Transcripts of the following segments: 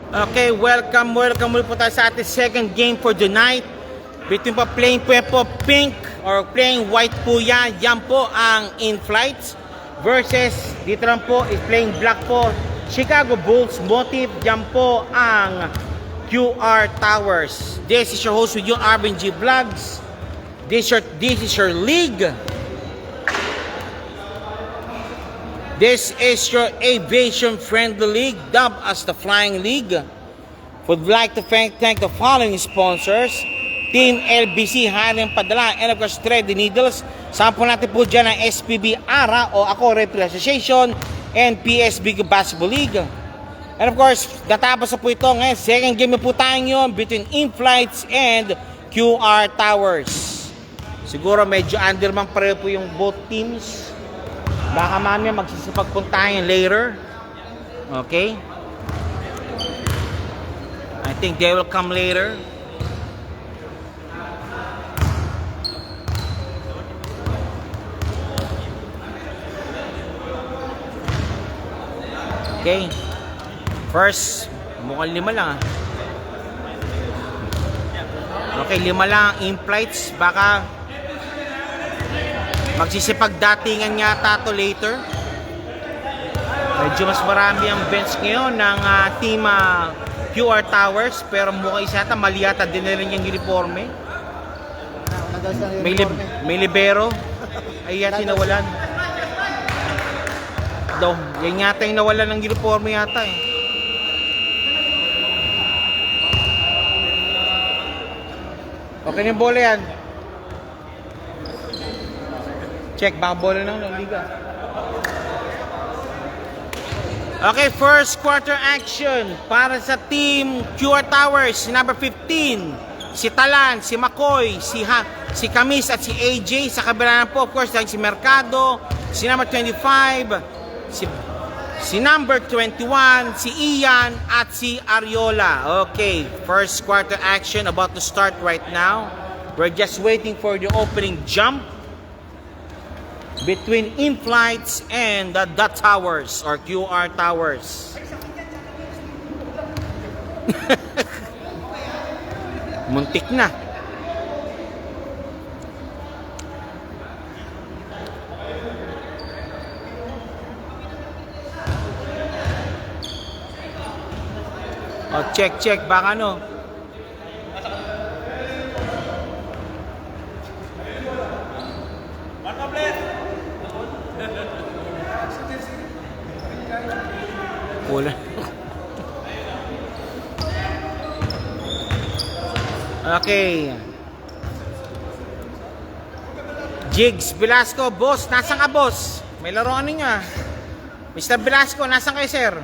Okay, welcome muli po tayo sa ating second game for the night. Between po playing po pink or playing white po yan. Yan po ang in-flights. Versus, dito lang po is playing black po. Chicago Bulls motive. Yan po ang QR Towers. This is your host with you, Arvin G Vlogs. This is your league. This is your aviation-friendly league, dubbed as the Flying League. Would like to thank the following sponsors. Team LBC, hiring padala, and of course, Thread the Needles. Sample natin po dyan ang SPB ARA o Ako Referee Association and PSB Basketball League. And of course, natapos na po ito ngayon. Second game na po tayo yun between in-flights and QR Towers. Siguro medyo underman pareho po yung both teams. Baka mamaya magsisipagpuntahan later. Okay? I think they will come later. Okay. First, mukhang 5 lang. Okay, 5 lang in-flights. Baka magsisipagdatingan yata to later. Medyo mas marami ang bench ngayon ng team QR Towers. Pero mukhang isa yata mali yata din nila yung uniforme. May libero. Ay yata nawalan. Daw, yan yata yung nawalan ng uniforme yata eh. Okay na yung bola yan. Check, baka bola ng liga. Okay, first quarter action para sa team QR Towers. Number 15, si Talan, si McCoy, si Camis at si AJ. Sa kabila na po, of course, si Mercado, si number 25, si number 21, si Ian at si Ariola. Okay, first quarter action about to start right now. We're just waiting for the opening jump between in-flights and the towers or QR Towers. Muntik na. Oh, check, baka ano. Wala. Okay. Jigs Velasco, boss, nasaan ka, boss? May laruan niya. Mr. Velasco, nasaan kayo, sir?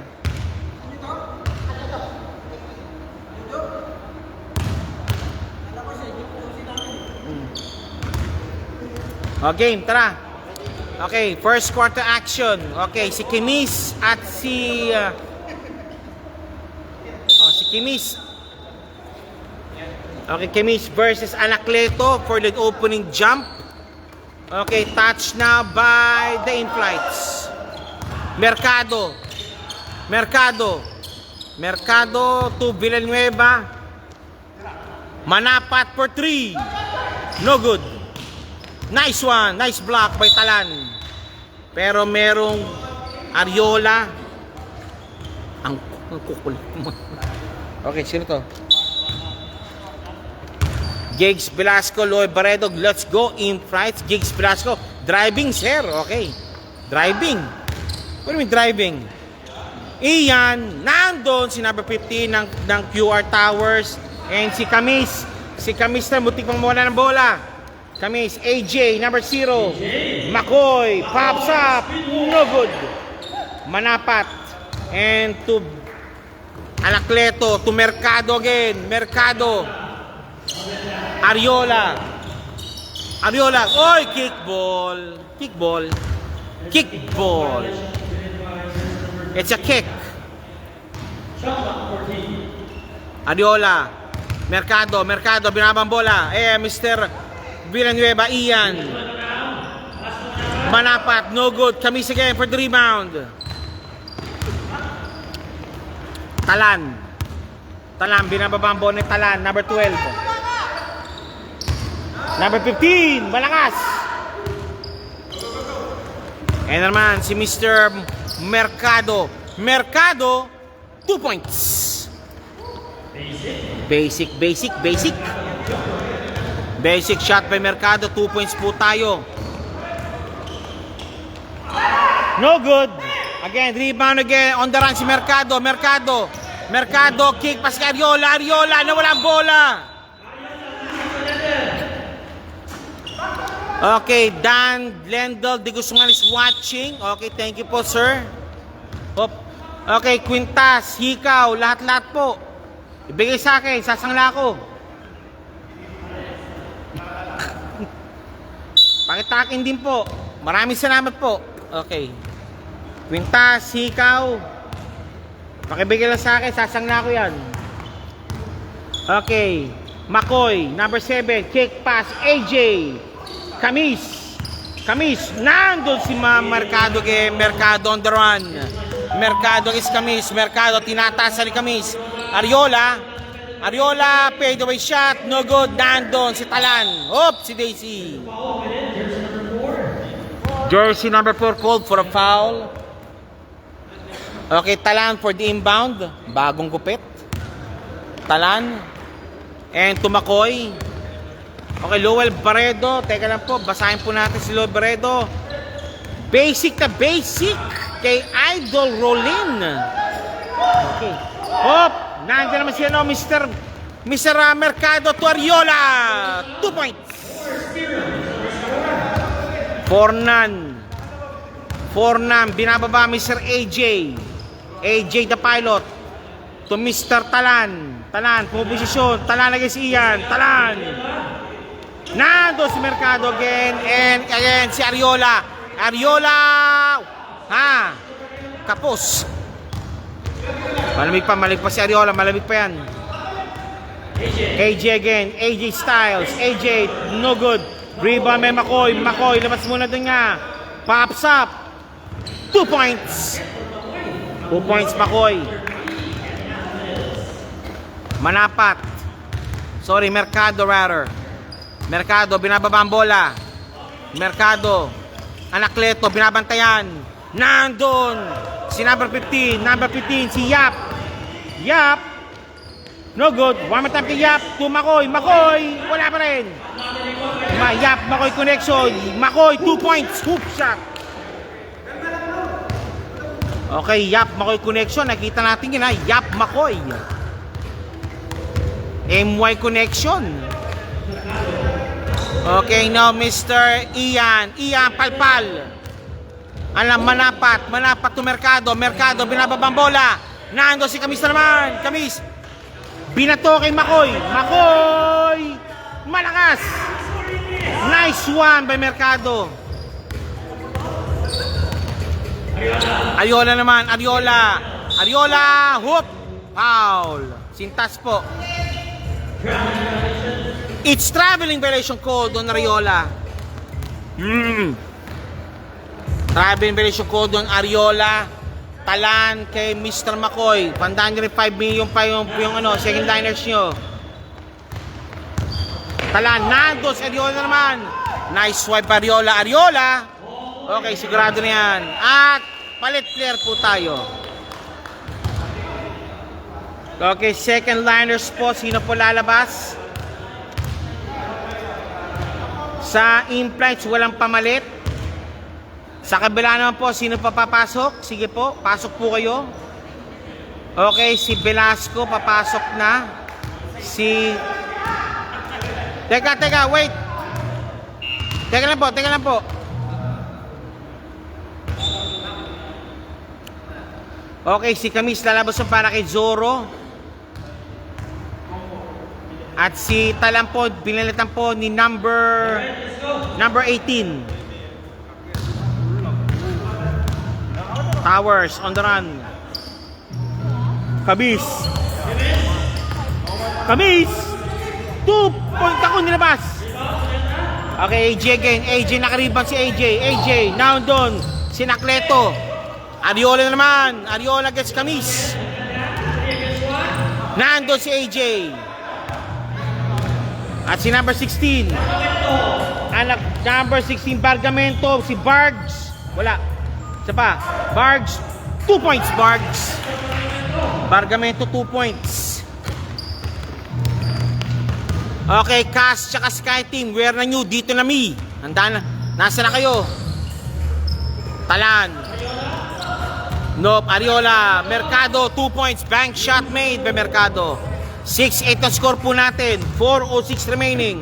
Okay, tara. Okay, first quarter action. Okay, si Kimis at si Kimis. Okay, Kimis versus Anacleto for the opening jump. Okay, touch now by the in-flights. Mercado to Villanueva. Manapat for 3. No good. Nice one. Nice block by Talan. Pero merong Ariola. Ang kukulit mo. Okay, sino to? Jigs Velasco, Loy Barredo. Let's go in flights. Jigs Velasco. Driving, sir. Okay. Driving. What do you mean driving? Iyan. Nandun si number 15 ng QR Towers. And si Camis. Si Camis na butik pang mawala ng bola. Camis, AJ, number 0. McCoy, pops up. No good. Manapat. And to Anacleto, to Mercado again. Mercado. Ariola. Oy, kickball. It's a kick. Ariola. Mercado, binabang bola. Mr. Villanueva, Ian. Manapat, no good. Camis again for the rebound. Talan. Talan, binababa ang bola ni Talan. Number 12. Number 15, malakas. And naman si Mr. Mercado. Mercado, 2 points. Basic. Basic shot by Mercado, 2 points po tayo. No good. Again, rebound again. On the run si Mercado. Mercado, kick pass kay Ariola. Nawala ang bola. Okay, Dan Glendale de Guzman is watching. Okay, thank you po, sir. Okay, Quintas, Hikaw, lahat-lahat po. Ibigay sa akin, sasangla ko. Pakitakin din po. Maraming salamat po. Okay. Quintas, Hikaw. Pakibigay lang sa akin, sasangla ko yan. Okay. Makoy, number 7, kick pass, AJ. Kamis, nandun si Mercado kay Mercado on the run. Mercado is Kamis, Mercado tinataas ni Kamis. Ariola, fade away shot, no good, nandun si Talan. Si Daisy. Jersey number 4 called for a foul. Okay, Talan for the inbound. Bagong gupit. Talan. And Tumakoy. Okay, Lowell Barredo. Teka lang po, basahin po natin si Lowell Barredo. Basic kay Idol Rolin. Okay. Nandiyan naman siya, no, Mr. Mercado to Ariola. 2 points. Fornan. Binababa Mr. AJ the pilot to Mr. Talan, pumubisisyon. Talan lagi si Ian. Talan. Nando si Mercado again. And again si Ariola. Kapos. Malamig pa si Ariola. Malamig pa yan. AJ again. AJ Styles. AJ, no good. Rebound may Makoy. Labas muna dun nga. Pops up. 2 points. 2 points Makoy. Manapat. Sorry, Mercado rather. Mercado, binababa ang bola. Mercado. Anacleto, binabantayan. Nandun. Si number 15, si Yap. No good. One more time kay Yap. To Makoy. Wala pa rin. Yap, Makoy connection. Makoy, 2 points. Hoop shot. Okay, Yap, Makoy connection. Nakita natin yun, ha. Yap, Makoy. MY connection. Okay, now Mr. Ian Palpal. Manapat to Mercado, binababang bola. Nando si Kamis naman. Kamis. Binato kay Makoy. Malakas. Nice one by Mercado. Ariola naman, Ariola, hoop. Foul. Sintas po. It's traveling violation code on Ariola. Traveling violation code on Ariola. Talan kay Mr. Makoy. Pandaan nyo rin 5 million pa yung second liners nyo. Talan, nando si Ariola naman. Nice swipe Ariola. Okay, sigurado na yan. At palit player po tayo. Okay, second liners po. Sino po lalabas? Sa in-flights, walang pamalit. Sa kabila naman po, sino pa papasok? Sige po, pasok po kayo. Okay, si Velasco papasok na. Teka, wait. Teka lang po. Okay, si Kamis lalabas para kay Zoro. At si Talan po, binalitan po ni number 18. Towers on the run. Kamis. 2 point ako nilabas. Okay, AJ again. AJ nakariban si AJ. Now doon. Si Anacleto. Ariola naman. Ariola gets Kamis. Nando si AJ. At si number 16. Anak number 16 Bargamento, si Bargs. Wala. Isa pa. Bargs, 2 points Bargs. Bargamento 2 points. Okay, Cass tsaka Sky Team, where na nyo? Dito na mi. Handa na. Nasa na kayo? Talan. Nope, Ariola. Mercado, 2 points. Bank shot made by Mercado. 6-8 ang score po natin. 4:06 remaining.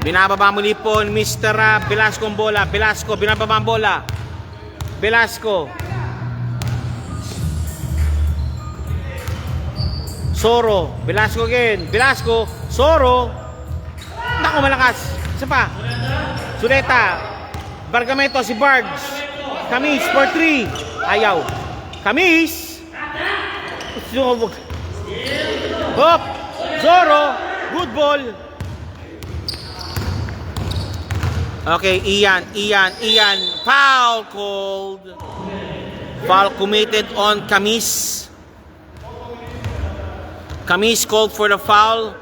Binababa muli po ni Mr. Velasco ang bola. Velasco, binababa ang bola. Velasco. Soro. Velasco again. Velasco. Soro. Naku, malakas. Isa pa. Suleta. Bargamento, si Bargs. Camis for 3. Ayaw. Camis. Hop. Soro. Good ball. Okay, Ian. Foul called. Foul committed on Camis. Camis called for the foul.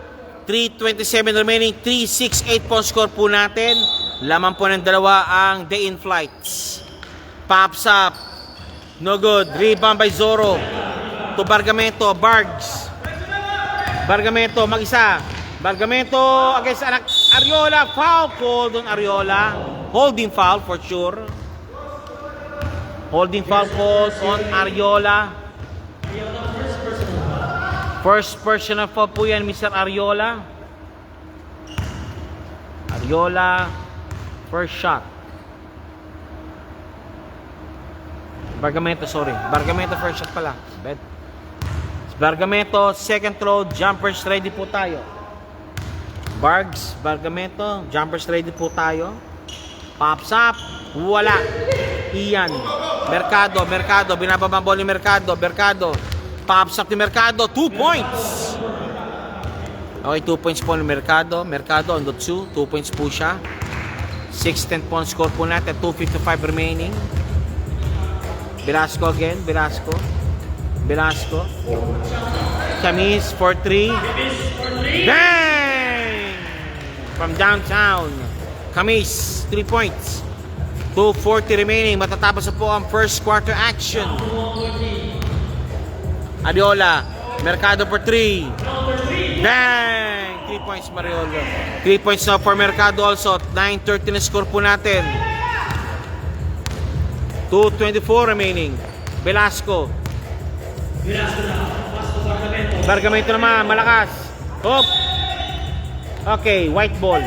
3:27 remaining. 3-6-8 po score po natin. Laman po ng dalawa ang day in flights. Pops up. No good. Rebound by Zoro. To Bargamento. Bargs. Bargamento mag-isa. Bargamento against anak Ariola. Foul called on Ariola. Holding foul for sure. Holding foul called on Ariola. First personal foul po yan, Mr. Ariola. Ariola, first shot. Bargamento, sorry. Bargamento, first shot pala. Bet. Bargamento, second throw, jumpers ready po tayo. Bargs, Bargamento, jumpers ready po tayo. Pops up, wala. Ian, Mercado, binababa ball ni Mercado. Pops up ni Mercado, 2 points. Okay, 2 points po ni Mercado. Mercado on the 2 points po siya. 6-10 po score po natin. 2:55 remaining. Velasco again, Velasco. Camis for 3. Bang! From downtown. Camis, 3 points. 2:40 remaining. Matatapos na po ang first quarter action. Ariola, Mercado for 3. Bang! 3 points Mariola. 3 points now for Mercado also. 9:30 na score po natin. 2:24 remaining. Velasco. Bargamento naman, malakas. Hop. Okay, white ball.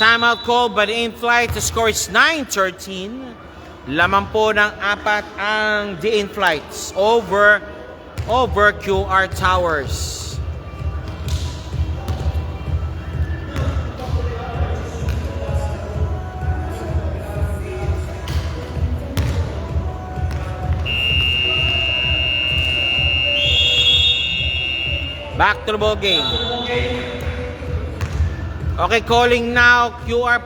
Timeout called by the in-flight. The score is 9-13. Laman po ng 4 ang the in-flights over QR Towers. Back to the ball game. Okay, calling now QR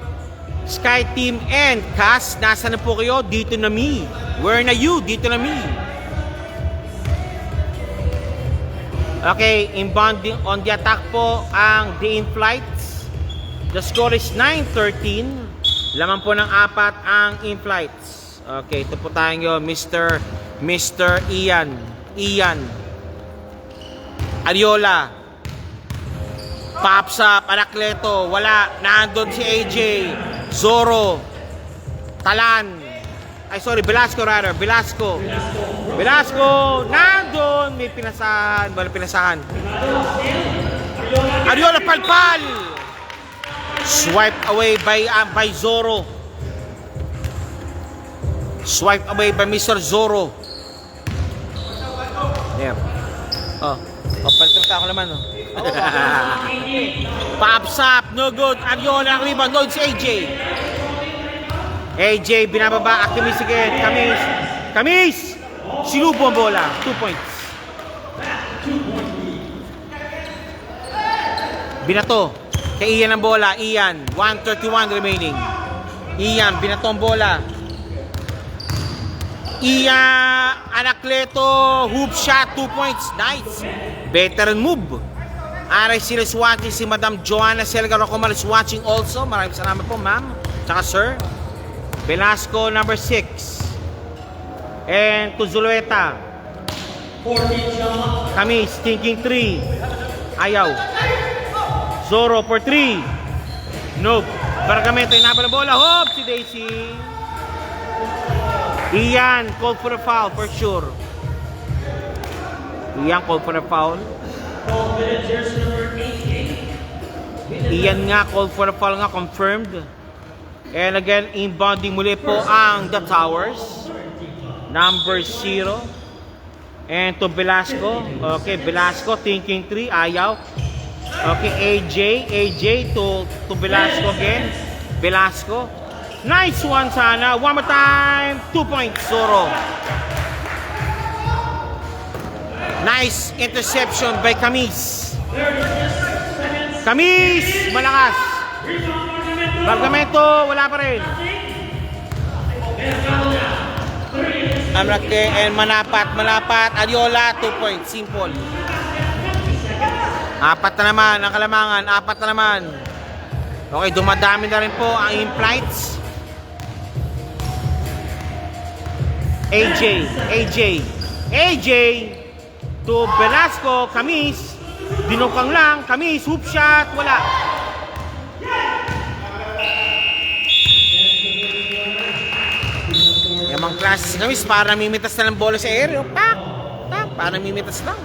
Sky Team and Cass. Nasa na po kayo? Dito na mi. Where na you? Dito na mi. Okay, inbounding on the attack po ang the in-flights. The score is 9-13. Laman po ng 4 ang in-flights. Okay, ito po tayo Mr. Ian. Ariola. Pops up, Anacleto, wala. Nandun si AJ. Zoro. Talan. Velasco. Nandun. May pinasahan. Walang pinasahan. Ariola, palpal. Swipe away by Zoro. Swipe away by Mr. Zoro. There. Palitan ako naman, Pops up, no good. Ariola ang rebound, no, si AJ binababa, Camis again. Camis! Sinubo ang bola, 2 points. Binato. Kay Ian ang bola, 1:31 remaining. Ian, binato ang bola. Anacleto, hoop shot, 2 points. Nice. Veteran move. Aray sila is watching. Si Madam Joanna Selga Rocomal is watching also. Maraming salamat po, ma'am. Tsaka sir. Velasco, number 6. And to Zulueta. Kami, stinking 3. Ayaw. Zoro for 3. Nope. Bargamento, inabal ang bola. Hop! Si Daisy. Ian, called for a foul for sure. Ian called for a foul. Ian nga, called for a foul nga, confirmed. And again, inbounding muli po ang The Towers. Number 0. And to Velasco. Okay, Velasco, thinking 3, ayaw. Okay, AJ to Velasco again. Velasco. Nice one sana. One more time. 2 points, Zoro. Nice interception by Camis. Camis, malakas. Bargamento, wala pa rin. Amrake and Manapat. Adiola, 2 points. Simple. 4 na naman ang Kalamangan. 4 na naman. Okay, dumadami na rin po ang in-flights. AJ to Velasco. Camis. Dinukang lang. Camis, hoop shot. Wala. Yamang klase si Camis. Para namimitas na ng bola sa aero. Pak. Para namimitas lang.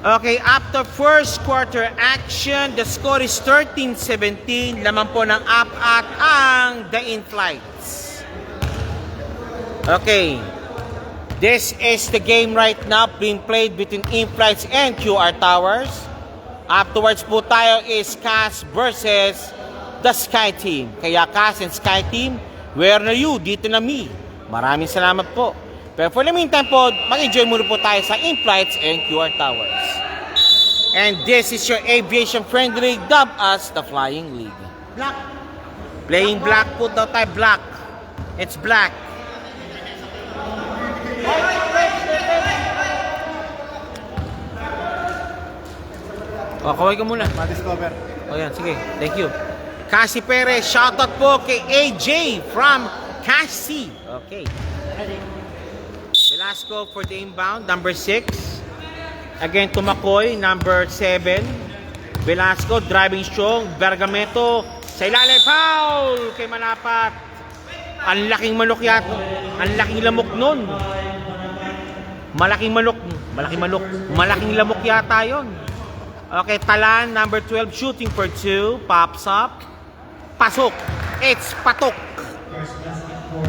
Okay, after first quarter action, the score is 13-17. Laman po ng up at ang the in-flights. Okay. This is the game right now being played between in-flights and QR Towers. Afterwards po tayo is CAS versus the Sky Team. Kaya CAS and Sky Team, where are you? Dito na me. Maraming salamat po. Pero for the meantime po, mag-enjoy muna po tayo sa in-flights and QR Towers. And this is your aviation friendly dubbed as the Flying League. Black. Playing black po daw tayo. Black. It's black. O, kaway ka muna. Ma-discover. O yan, sige. Thank you. Cassie Perez, shoutout po kay AJ from Cassie. Okay. Velasco for the inbound, number 6. Again, to McCoy, number 7. Velasco, driving strong. Bergamento, sa ilalim, foul kay Manapat. Ang laking manok yata. Ang laking lamok nun. Malaking lamok yata yon. Okay, Talan, number 12, shooting for 2. Pops up. Pasok. It's patok.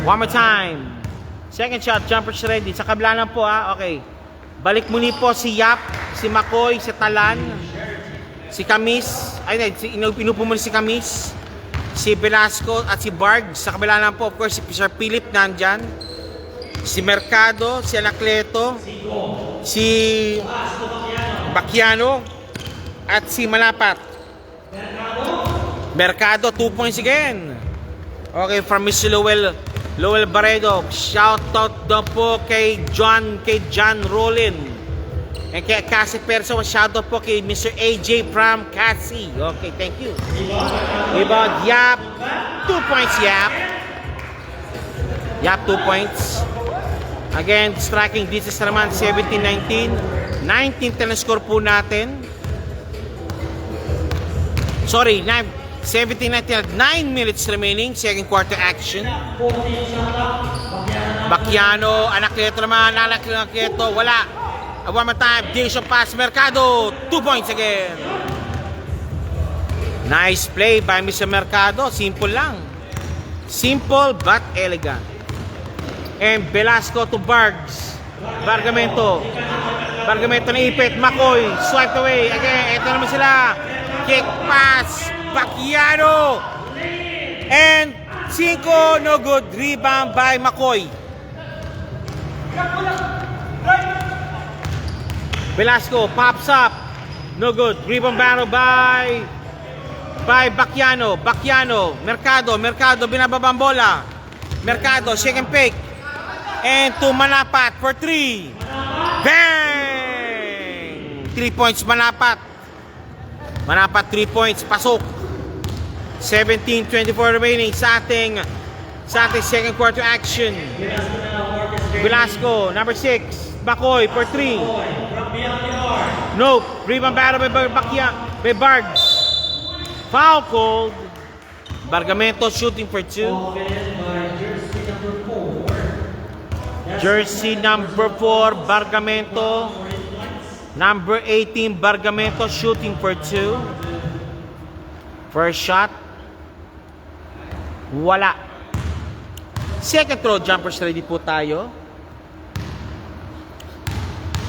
One more time. Second shot, jumpers ready. Sa kabila lang po ha. Okay. Balik muli po si Yap, si McCoy, si Talan, si Camis. Ay, inupo muli si Camis, si Velasco at si Barg. Sa kabila lang po, of course, si Sir Philip nandyan. Si Mercado, si Anacleto, si Bacchiano, at si Manapat. Mercado, 2 points again. Okay, from Mr. Lowell Barredo. Shout out daw po kay John Rollin. And kay Cassie Perso, shout out po kay Mr. AJ from Cassie. Okay, thank you. About Yap, 2 points Yap. Yap, 2 points. Again, striking distance naman 17-19. 19-10 na score po natin. Sorry, 17-19, 9 minutes remaining, second quarter action. Bacchiano, Anacleto naman, Anacleto, wala. One more time, Jason pass, Mercado, 2 points again. Nice play by Mr. Mercado, simple lang. Simple but elegant. And Velasco to Bargs. Bargamento na ipit, McCoy, swiped away. Again, ito naman sila. Kick pass, Bacchiano. And 5, no good. Rebound by McCoy. Velasco pops up. No good. Rebound battle by Bacchiano. Mercado, binababa ang bola. Mercado, shake and fake. And to Manapat for 3. Bang! 3 points Manapat. Manapat 3 points. Pasok. 17-24 remaining sa ating second quarter action. Velasco, number 6. Bacoy for 3. Nope. Rebound battle by Bargs. Foul called. Bargamento shooting for 2. Jersey number 4, Bargamento. Number 18, Bargamento shooting for 2. First shot. Wala. Second throw jumpers ready po tayo.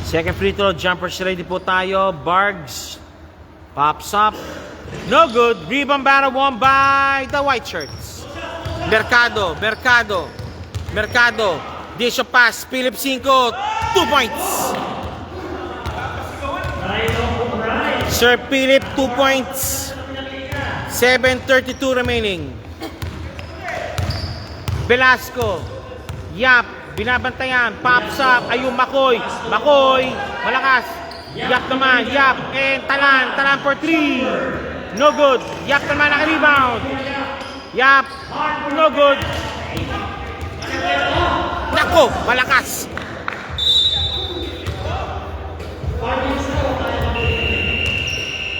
Second free throw jumpers ready po tayo. Bargs pops up. No good. Rebound battle won by the white shirts. Mercado. Dish of pass. Philip 5. 2 points. Sir Philip 2 points. 7:32 remaining. Velasco. Yap. Binabantayan. Pops up. Ayun, Makoy. Malakas. Yap naman. Yap. And Talan for 3. No good. Yap naman naka-rebound. Yap. No good. Nako. Malakas.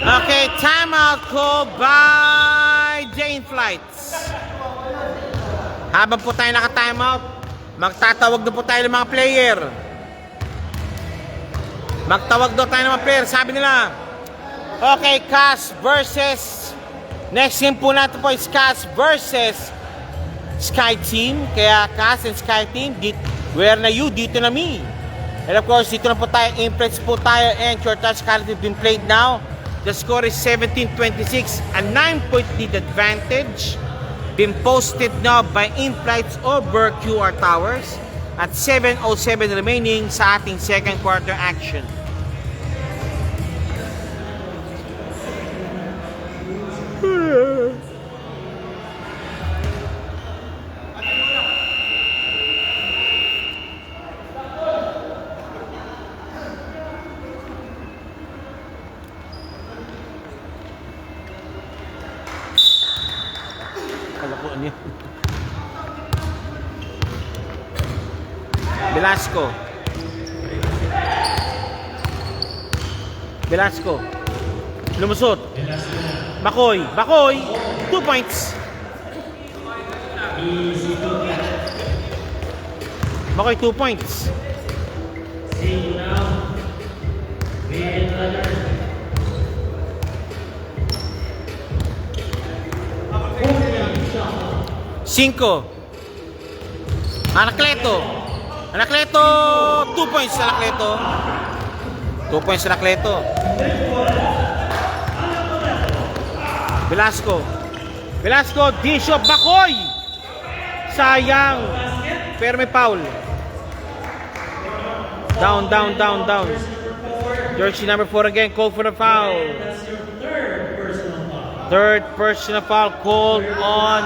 Okay. Timeout call by Jane Flights. Habang po tayo naka-timeout, magtatawag na po tayo ng mga player. Magtawag daw tayo ng mga player. Sabi nila, okay, Cavs versus, next game po natin po is Cavs versus Sky Team. Kaya Cavs and Sky Team, where na you, dito na me. And of course, dito na po tayo, impress po tayo, and short touch quality been played now. The score is 17-26, a 9-point lead advantage. Been posted now by In-Flights over QR Towers at 7:07 remaining sa ating second quarter action. Velasco. Lumusot. Bacoy. 2 points. Bacoy 2 points. Cinco. Anacleto, 2 points sa Anacleto. 2 points sa Anacleto. Velasco, dish of Bacoy. Sayang. Pero may foul. Down. Jersey number 4 again, called for the foul. Third personal foul called on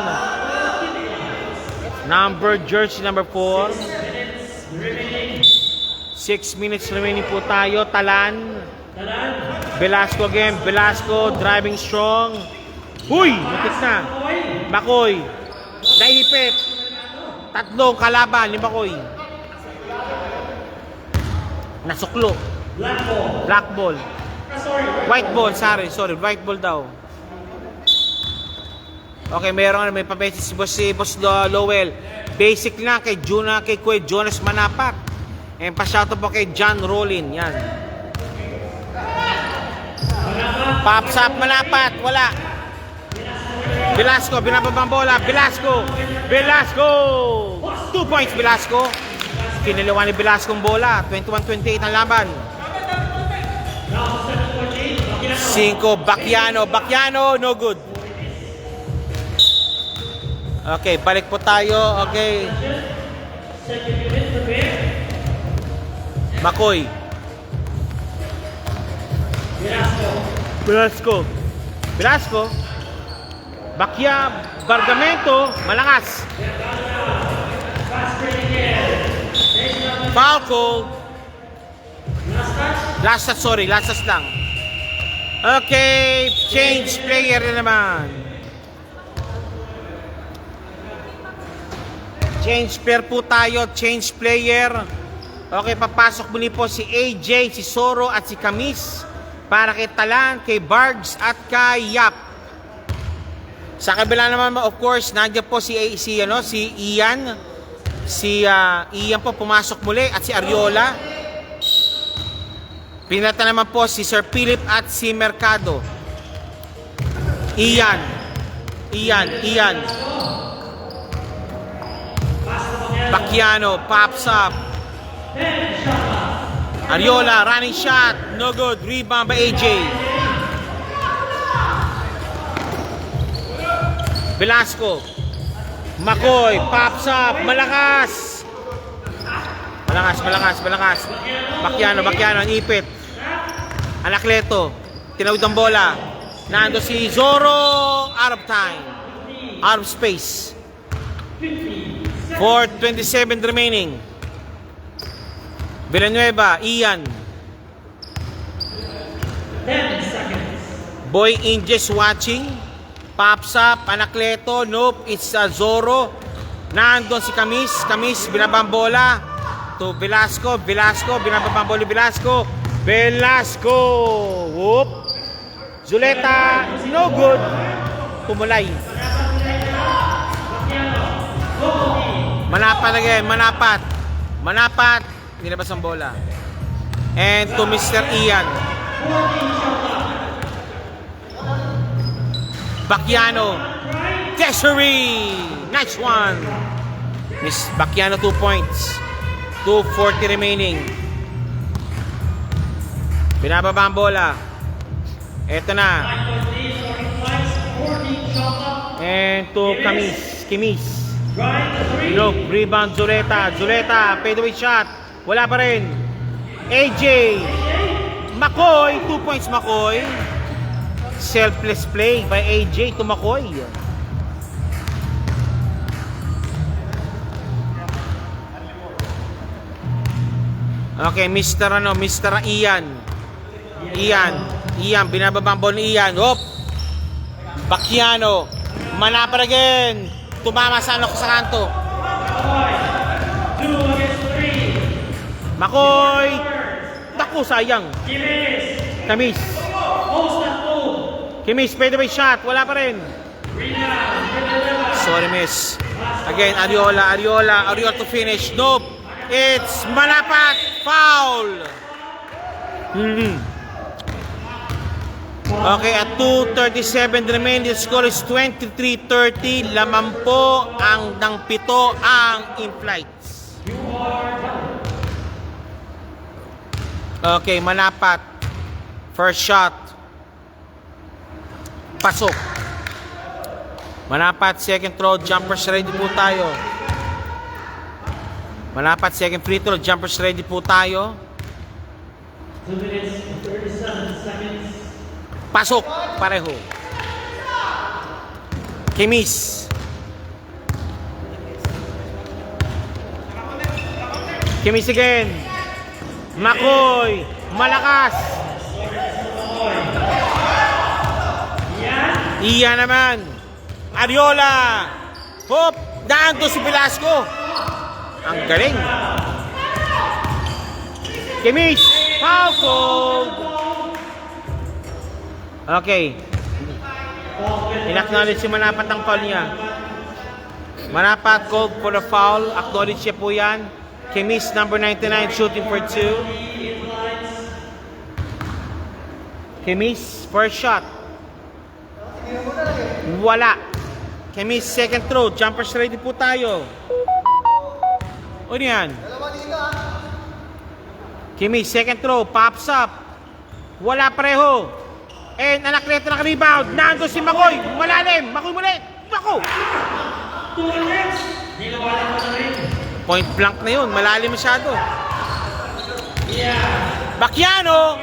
jersey number 4. 6 minutes remaining po tayo. Talan. Velasco again. Driving strong. Uy! Matik na. Bacoy. Naipit. Tatlong kalaban ni Bacoy. Nasuklo. Black ball. White ball, sorry. White ball daw. Okay, may pa-message si Boss Lowell. Basic lang kay Kuya Jonas Manapat. And pa-shoutout po kay John Rollin. Yan. Pops up Manapat. Wala. Velasco, binababang bola. Velasco. 2 points Velasco. Kiniliwan ni Velasco ang bola. 21-28 ang laban. 5, Bacchiano, no good. Okay, balik po tayo. Okay. Makoy. Velasco. Bargamento, malakas. Foul call. Last touch, sorry. Last touch lang. Okay, change player na naman. Change player po tayo. Change player. Okay, papasok muli po si AJ, si Zoro at si Camis para kay Talan, kay Bargs at kay Yap. Sa kabila naman, of course, nandiyan po si Ian. Si Ian po pumasok muli at si Ariola. Pinata naman po si Sir Philip at si Mercado. Ian. Bacchiano pops up. Ariola, running shot. No good. Rebound by AJ. Velasco. McCoy pops up. Malakas. Bacchiano, ang ipit. Anacleto. Tinawid ang bola. Nando si Zoro. Out of time. Out of space. 4:27 remaining. Villanueva, Ian. 10 seconds. Boy Inges watching. Pops up, Anacleto. Nope, it's Zoro. Nandun si Camis. Binabang bola to Velasco. Binabang bola Velasco. Whoop. Zuleta, no good. Tumulay. Manapat. Nilabas ang bola. And to Mr. Ian. Bacchiano. Desiree. Nice one. Miss Bacchiano 2 points. 2:40 remaining. Binababa ang bola. Eto na. And to Camis. Look, rebound Zuleta, fadeaway shot. Wala pa rin. AJ. McCoy, 2 points McCoy. Selfless play by AJ to McCoy. Okay, Mr. Ian. Ian, binababang ball ni Ian. Hop. Bacchiano. Manapar again. Tumama sa kanto. McCoy. Naku, sayang. Camis. Fadeaway shot. Wala pa rin. Sorry, miss. Again, Ariola to finish. Nope. It's Manapat. Foul. Okay, at 2:37 remaining, the score is 23-30. Laman po ng 7 ang in-flights. Okay, Manapat. First shot. Pasok. Manapat, second throw. Jumpers ready po tayo. Manapat, second free throw. Jumpers ready po tayo. 2 minutes and 37 seconds. Pasok, pareho. Camis again. McCoy, malakas. Iyan naman. Ariola. Hop, daan to si Velasco. Ang galing. Camis, foul call. Okay. In-acknowledge si Manapat ang foul niya. Manapat called for the foul. Acknowledge siya po yan. Camis, number 99, shooting for 2. Camis, first shot. Wala. Camis, second throw. Jumpers ready po tayo. Ano yan? Camis, second throw. Pops up. Wala pareho. And Anacleto rebound. Nando si McCoy. Malalim. McCoy muli. Naku! Point blank na yun. Malalim masyado. Bacchiano.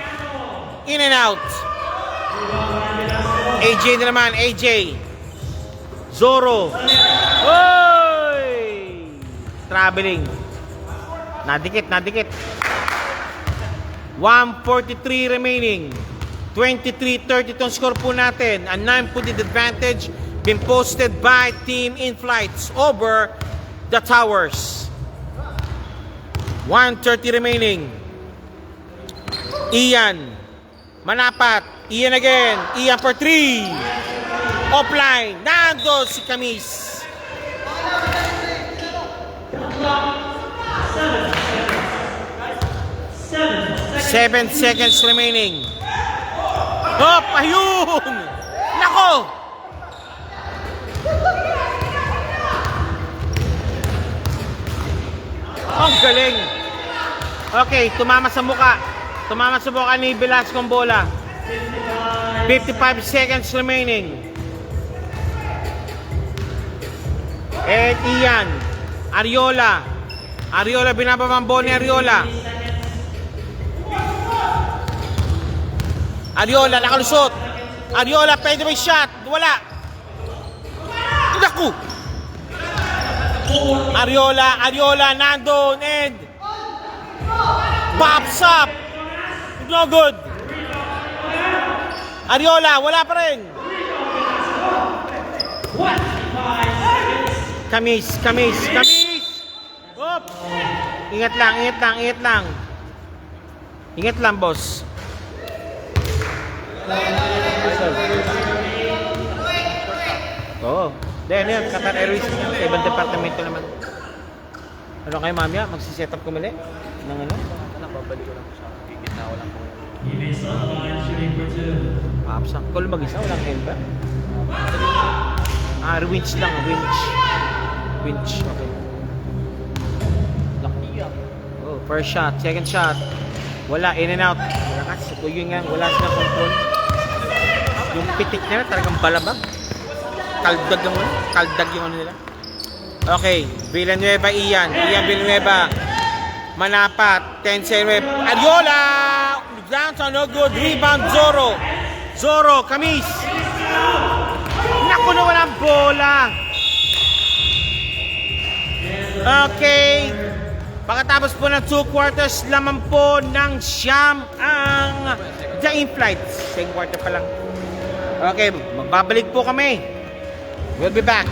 In and out. AJ na naman. AJ. Zoro. Oy! Traveling. Nadikit. 1:43 remaining. 23-30 itong score po natin. A 9-point advantage been posted by Team In-Flights over the Towers. 1:30 remaining. Ian. Manapat. Ian again. Ian for 3. Offline. Nando si Camis. 7 seconds remaining. Hop! Ayun! Nako! Ang galing! Okay, tumama sa muka. Tumama sa muka ni Velasco ang bola. 55 seconds remaining. And Ian. Ariola. Ariola, binababa ang bola ni Ariola. Ariola, nakalusot. Ariola, pwede may shot. Wala. Naku! Ariola, nandun, and pops up. No good. Ariola, wala pa rin. Camis. Hop! Ingat lang, boss. Oo. Yan. Qatar Airways. Sa ibang departamento naman. Ano kayo, mamaya? Magsiset up kumuli? Ng ano? Babalik ko lang po sa gigit na walang po. Teammates on the line shooting for 2. Papsak. Kung mag-isa, walang end ba? Winch lang. Winch. Okay. Oh, first shot. Second shot. Wala. In and out. Malakas. Yun nga. Wala silang control. Yung pitik nila talagang balabag. Kaldag yung ano nila. Okay. Villanueva, Ian Villanueva. Manapat. 10 seconds. Ariola! Downtown, no good. Rebound, Zoro, Camis. Naku na walang bola. Okay. Pagkatapos po ng 2 quarters, laman po ng siyam ang The In-Flights. Second quarter pa lang. Okay, magbabalik po kami. We'll be back.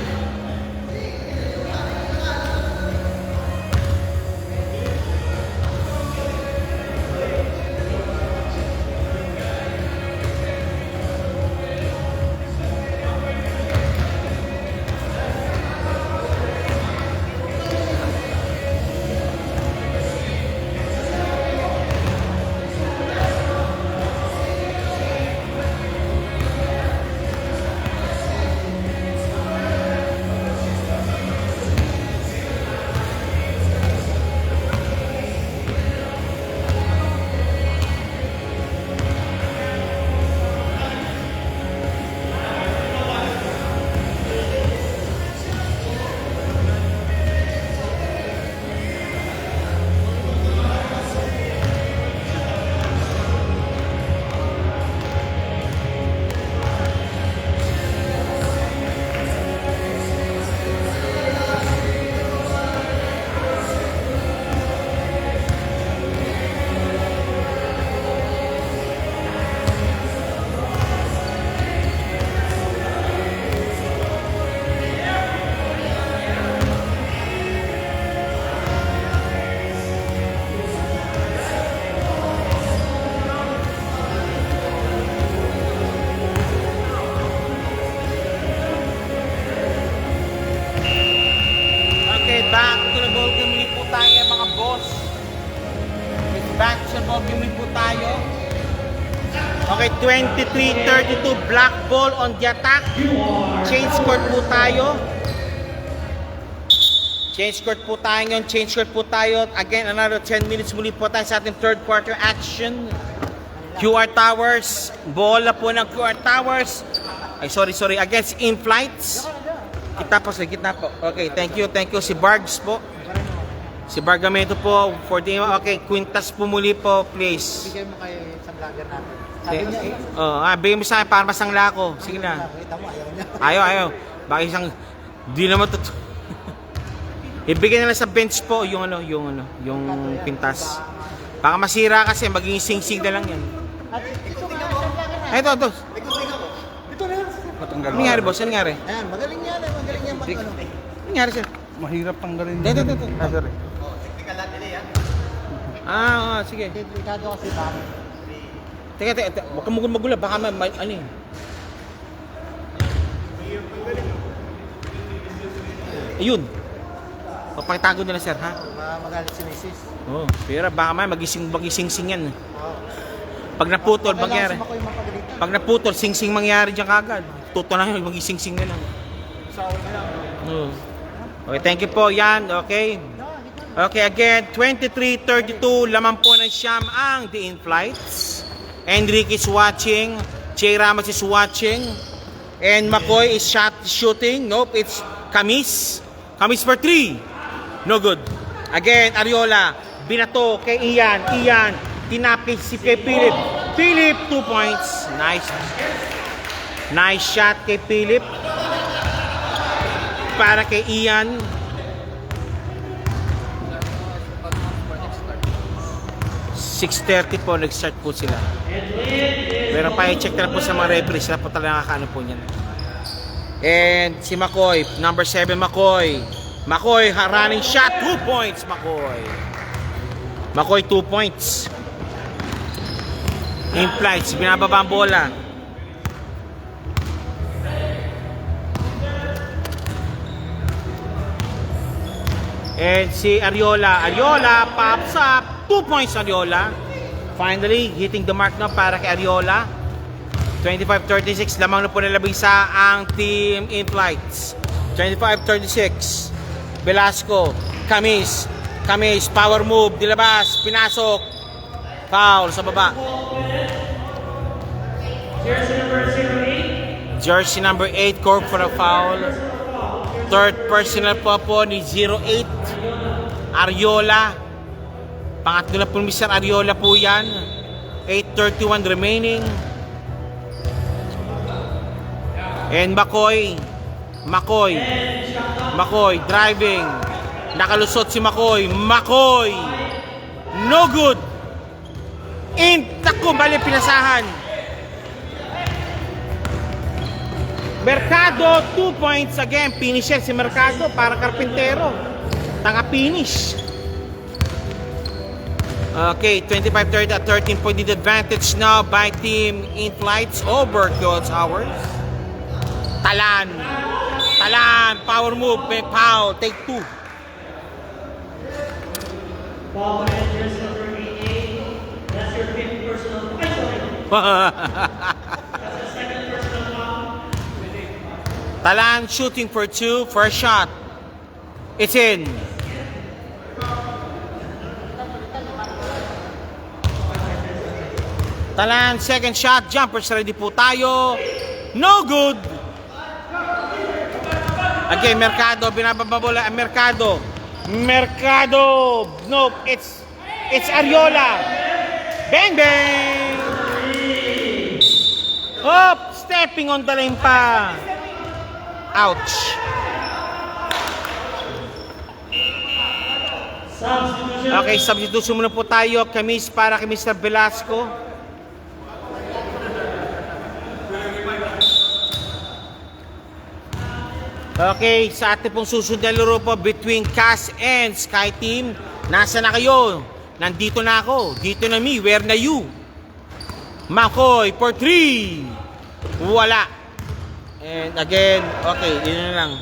Back to the ball game ulit po tayo mga boss. Back to the ball game ulit po tayo. Okay, 23-32 black ball on the attack. Change court po tayo. Change court po tayo. Again, another 10 minutes muli po tayo sa ating third quarter action. QR Towers. Bola po ng QR Towers. Ay, sorry. Against In-Flights. Kita po, sa gitna po. Okay, thank you. Si Bargs po. Si Bargamento po. 14. Okay, Quintas po muli po, please. Bigay mo kay sa vlogger natin. Sabi niya Bigay mo sa akin para masangla ko. Sige na. Kita mo, ayaw niya. Ayaw. Bakit isang, di naman Ibigay na lang sa bench po yung pintas. Baka masira kasi maging sing-sing na lang yan. At ito nga, Ito. ito na yan. Matanggal. Ano nangyari, boss? Ano nangyari? Ayan, magaling yan mag-ano. Ano nangyari, sir? Mahirap tanggalin. Dito. Ah, sorry. Sige. Delikado kasi bakit. Teka. Huwag kang magula. Baka ano yun? Ayun. Papakitago nila, sir, ha? Magalit si Mrs. Oo. Pero baka magising-sing yan. Oo. Pag naputol, Kailangan mangyari. si Makoy mapagalitan. Pag naputol, sing-sing mangyari dyan kagad. Tuto na yun, magising-sing na lang. Oo. Okay, thank you po. Yan, okay. Okay, again, 23:32, laman po ng Siyam ang The In-Flights. Enrique is watching. Jay Ramos is watching. And McCoy is shooting. Nope, it's Camis. Camis for 3. No good. Again, Ariola. Binato kay Ian. Tinapis si kay Philip. Philip, 2 points. Nice shot kay Philip. Para kay Ian. .6:30 po, nag-start po sila. Pero pa-check na po sa mga referees, sila po talaga nakakaano po niyan. And si McCoy, number 7 McCoy. McCoy, running shot, 2 points McCoy. McCoy, 2 points. In-flights, binababa ang bola. And si Ariola pops up, 2 points Ariola. Finally, hitting the mark na para kay Ariola. 25-36, lamang na po na labisa ang team In-Flights. 25-36, Velasco, Camis, power move, dilabas, pinasok, foul sa baba. Jersey number 8, Corp for a foul. Third personal po ni 08, Ariola. Pangatlo na po ni Mr. Ariola po yan. 8:31 remaining. And McCoy driving. Nakalusot si McCoy. No good. Tako, bali pinasahan. Mercado, 2 points again. Finisher si Mercado para karpintero. Tanga-finish. Okay, 25-30 at 13-point advantage now by team In-Flights over Coach Howard. Talan, power move, foul, take 2. Ball and jersey number 88. That's your 5th personal. That's the 2nd personal foul. Talan shooting for 2, first shot. It's in. Talan, second shot, jumpers ready po tayo. No good. Again, Mercado, binababola ang Mercado. Nope, it's Ariola. Bang! Stepping on the lane pa. Ouch. Okay, substitution muna po tayo. Camis para kay Mr. Velasco. Okay, sa ating pong susunod na laro po between Cass and Sky Team. Nasa na kayo? Nandito na ako. Dito na me. Where na you? McCoy for 3. Wala. And again, okay, yun na lang.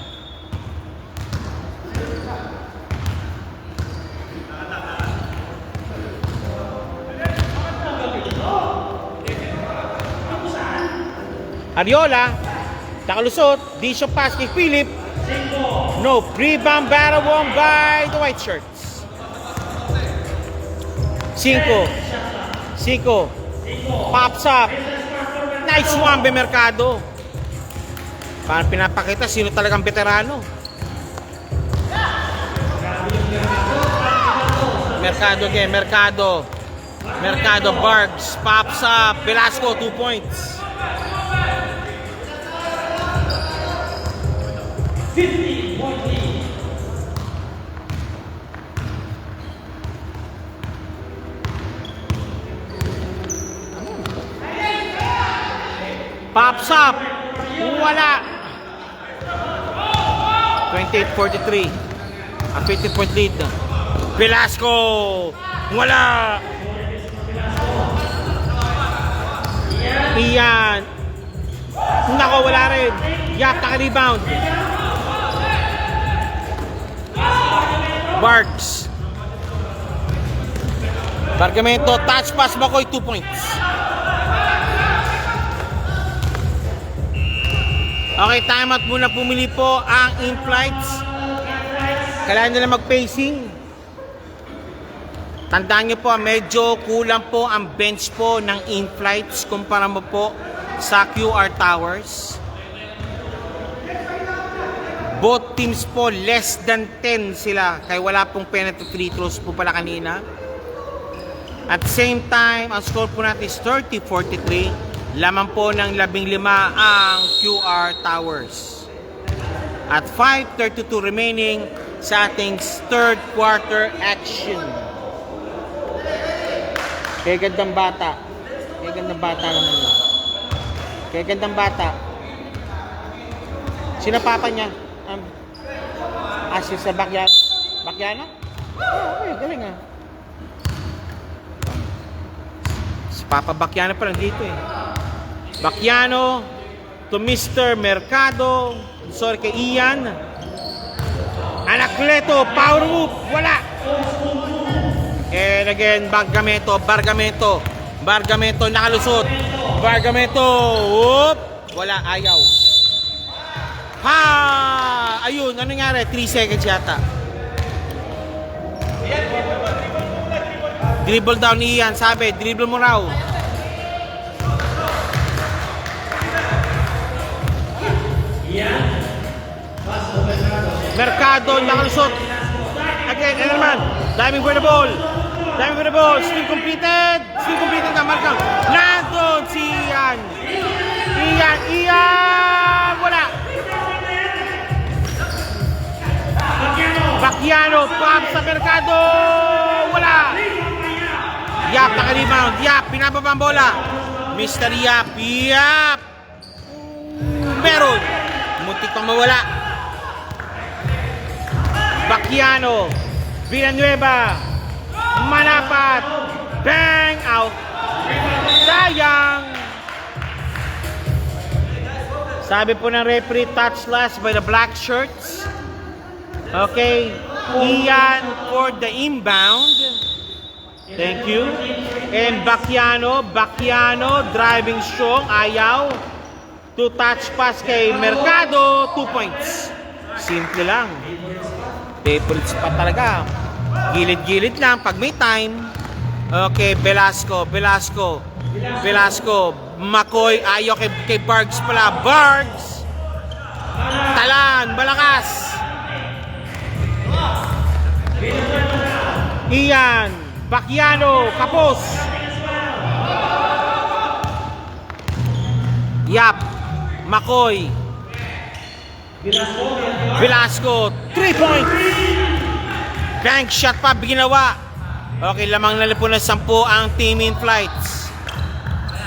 Ariola, nakalusot, dish pass kay Philip. No, rebound battle won by the white shirts. 5. Pops up. Nice one by Mercado. Parang pinapakita sino talagang veterano. Mercado again, Mercado, Bargs, pops up. Velasco, 2 points. 50-point lead. Pops up. Wala. 28-43. A 20-point lead. Velasco. Wala. Iyan. Nako, wala rin. Yap, naka-rebound. Barks. Bargamento, touch pass, Makoy, 2 points. Okay, time out muna, pumili po ang in-flights. Kailangan nila mag-pacing. Tandaan nyo po, medyo kulang po ang bench po ng in-flights kumpara mo po sa QR Towers. Both teams po, less than 10 sila. Kaya wala pong penalty free throws po pala kanina. At the same time, ang score po natin is 30-43. Lamang po ng 15 ang QR Towers. At 5:32 remaining sa ating third quarter action. Kaya gandang bata. Kaya gandang bata naman yun. Kaya gandang bata. Sino papa niya? Asin sa Bakyano? Oh, okay, galing ah. Si Papa Bakyano pa lang dito eh. Bakyano to Mr. Mercado. Sorry kay Ian. Anacleto, power move, wala. And again, Bargamento, nakalusot. Bargamento, whoop, wala, ayaw. Ha! Ayun, ano nangyari? 3 seconds yata. Dribble down ni Ian, sabi, dribble mo raw. Mercado, nakalusot. Again, ano naman? Diving for the ball. Still completed na, Markang. Nandun si Ian. Ian, wala. Bakyano, pump sa Mercado, wala. Yap, naka-rebound. Yap, pinababa ang bola. Mr. Yap. Meron. Muntik pang mawala. Bakyano, Villanueva, Manapat, bang out. Sayang. Sabi po ng referee, touch last by the black shirts. Okay, Ian for the inbound. Thank you. And Bakyano, driving strong, ayaw. 2 touch pass kay Mercado, 2 points. Simple lang. Favorites pa talaga. Gilid-gilid lang pag may time. Okay, Velasco. Makoy, ayaw kay Bargs pala. Bargs! Talan, malakas. Ian, Bakyano, kapos. Yap, Makoy. Velasco, 3 points. Bank shot pa, ginawa. Okay, lamang na po ng 10 ang team in flights.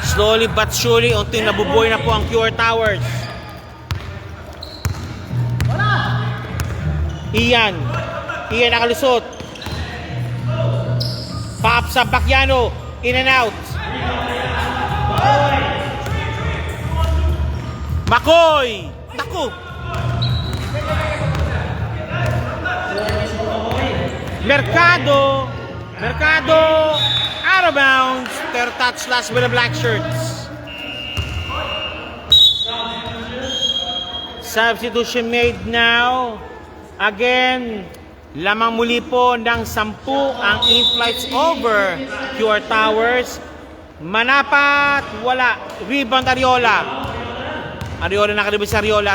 Slowly but surely, unting nabubuhay na po ang QR Towers. Ian nakalusot. Pop sa Bakyano, in and out. Makoy, naku. Mercado, out of bounds. Third touch last with the black shirts. Substitution made now. Again, lamang muli po ng 10 ang in-flights over QR Towers. Manapat, wala. Rebound Ariola nakalibig sa Ariola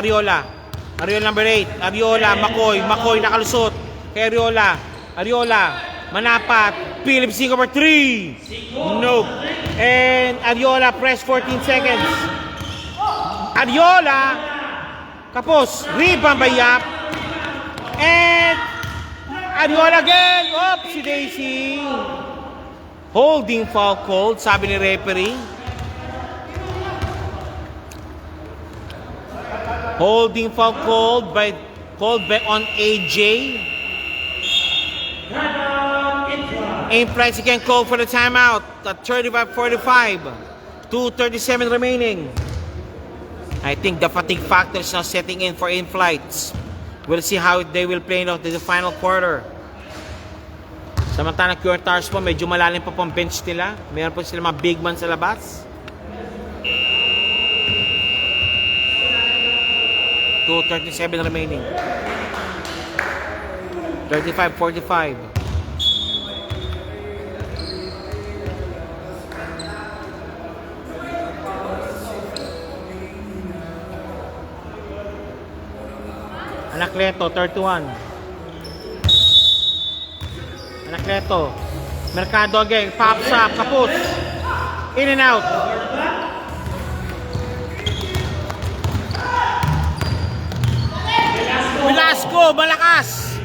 number 8. Ariola, Makoy nakalusot. Kay Ariola, Manapat, Phillips over 3. Nope. And Ariola press 14 seconds. Ariola, kapos, rebound by Yap. And Ariola again. Si Daisy. Holding foul called, sabi ni referee. Holding foul called by on AJ. In-flights again called for the timeout at 35-45. 2:37 remaining. I think the fatigue factor is now setting in for in-flights. We'll see how they will play out in the final quarter. Samantalang QRTars po, medyo malalim pa pong bench nila. Meron po sila mga big man sa labas. 2:37 remaining. 35-45. Anacleto, 31. Anacleto. Mercado again. Pops up. Kaput. In and out. Velasco. Malakas.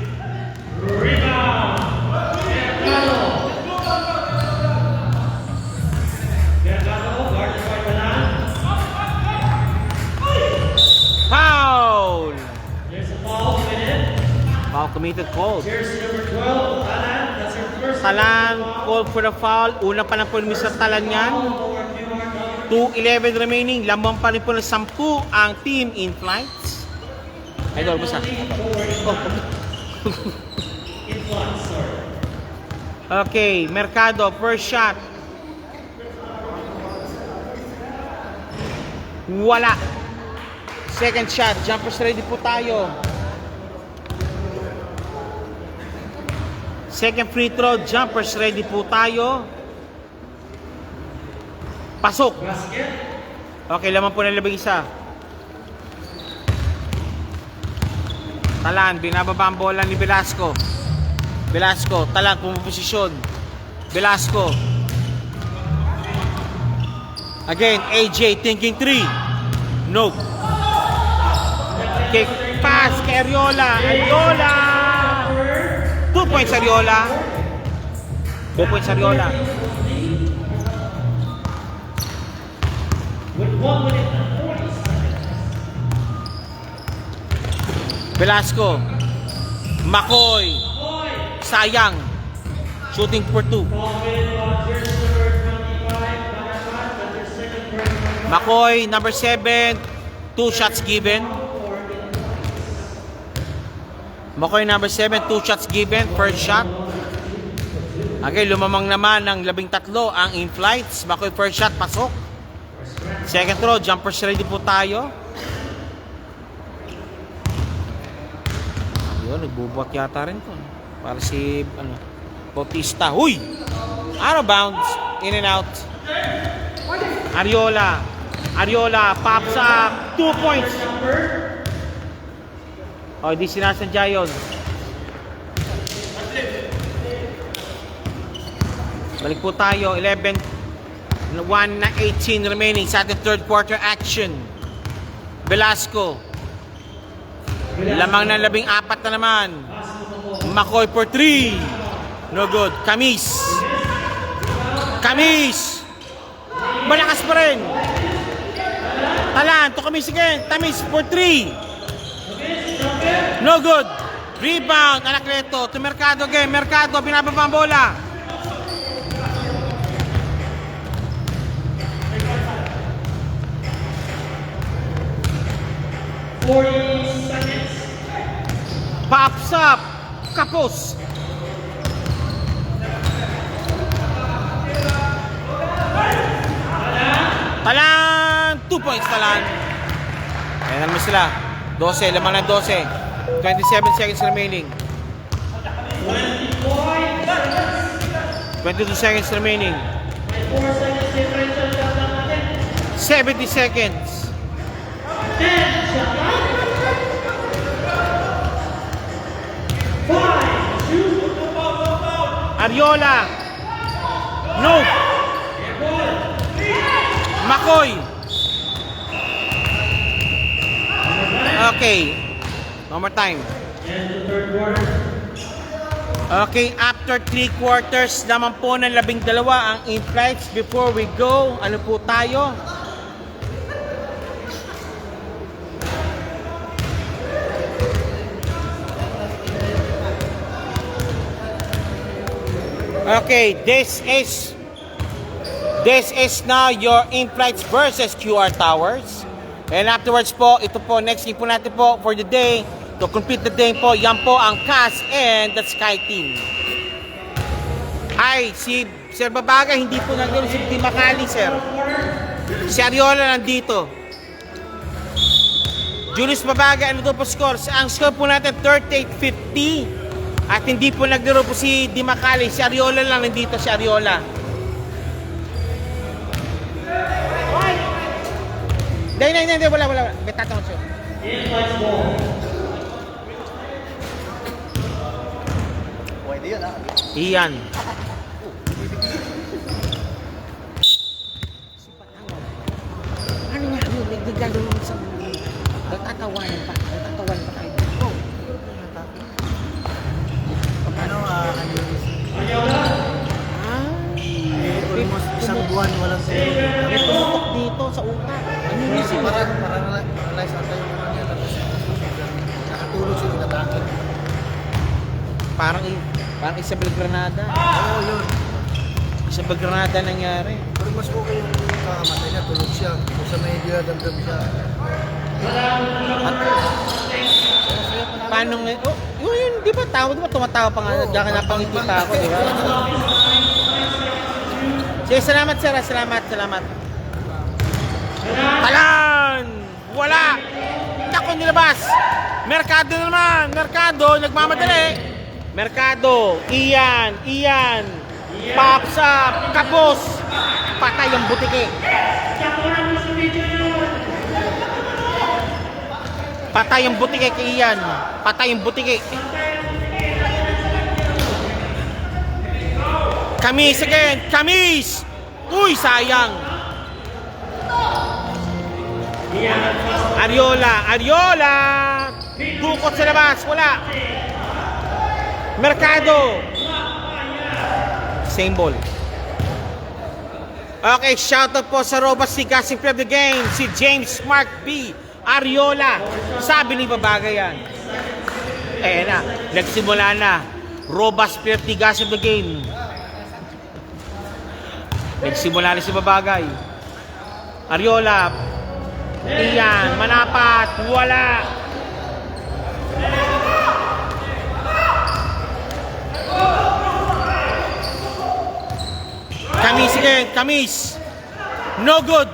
Foul. Foul committed called. Jersey number 12, Talan. That's your first Talan called for the foul. Una pa na po ni Mr. Talan yan. 2:11 remaining. Lamang pa rin po ng 10 ang team in flights. Idol, basta. Okay, Mercado, first shot. Wala. Second shot, jumpers ready po tayo. Second free throw, jumpers ready po tayo. Pasok. Okay, laman po ng 11. Talan, binababa ang bola ni Velasco. Velasco, Talan, pumuposisyon. Velasco. Again, AJ thinking 3. No. Kick pass kay Ariola. Ariola! 2 points Ariola. 2 points Ariola. with 1 minute and 40 seconds. Velasco. Makoy. Sayang. Shooting for 2. Makoy, number 7. 2 shots given. Makoy, number 7. 2 shots given. First shot. Okay, lumamang naman ng 13 ang in-flights. Makoy, first shot, pasok. Second throw, jumpers ready po tayo. Yun, nagbubuhat yata rin to. Para si, Bautista. Huy! Out of bounds. In and out. Ariola. Ariola pops up. 2 points. Oh, di sinasadya yun. Balik po tayo. 11. 1 na 18 remaining sa ating third quarter action. Velasco. Lamang ng 14 na naman. Makoy for 3. No good. Camis. Camis. Malakas pa rin. Talan to Camis again. Camis for 3. No good. Rebound. Anacleto to Mercado again. Mercado binababa ang bola. Seconds. Pops up. Kapos. Talan. 2 points Talan. Ayan naman sila. 12. Lamang ng 12. 27 seconds remaining. 22 seconds remaining. 70 seconds. Ariola. No. Makoy. Okay. One more time. Okay, after 3 quarters naman po ng 12 ang in-flights. Before we go, ano po tayo? Okay, this is now your in-flights versus QR Towers. And afterwards po, ito po, next game po natin po for the day. To complete the day po, yan po ang CAS and the Sky Team. Ay, si Sir Babaga, hindi po nandito si Team Makali, Sir. Si Ariola nandito. Julius Babaga, ano to po score? Ang score po natin, 38-50. At hindi po naglaro po si Di Makali. Si Ariola lang nandito, si Ariola. Hindi, wala. May tatanong siya. Pwede yun, ha? Iyan. Ano nga yun? Nagdagalo sa mga. Nagtatawanan pa kayo. Oh. Ano, almost isang buwan walang May tumutok dito sa utak. Ano yun siya? Parang realize ata yung ano niya. Tapos nakatulog siya inatake. Parang Isabel Granada. Oo, yun. Isabel Granada nangyari. Pero mas okay yung kamatay niya, tulog siya. Kung sa may dinadamdam siya. Paano nga? Oh, yun, di ba tao? Di ba tumatawa pa nga? Diyan ka napangiti pa ako, di ba? Sige, salamat, sir. Salamat. Talan! Wala! Naku, nilabas! Merkado naman! Merkado, nagmamadali! Merkado, Ian! Pops up! Kapos! Patay ang butike! Patay ang butike kay Ian! Patay ang butike! Kamis again! Kamis! Uy, sayang! Ariola! Dukot sa labas! Wala! Mercado! Same ball. Okay, shoutout po sa Robas Tigasing Play of the Game, si James Mark B. Ariola. Sabi ni Babaga yan. Na, nagsimula na. Robas Play of Tigasing the Game. Nagsimula na si Babagay. Ariola. Iyan, manapat. Wala. Kamis again, Kamis. No good.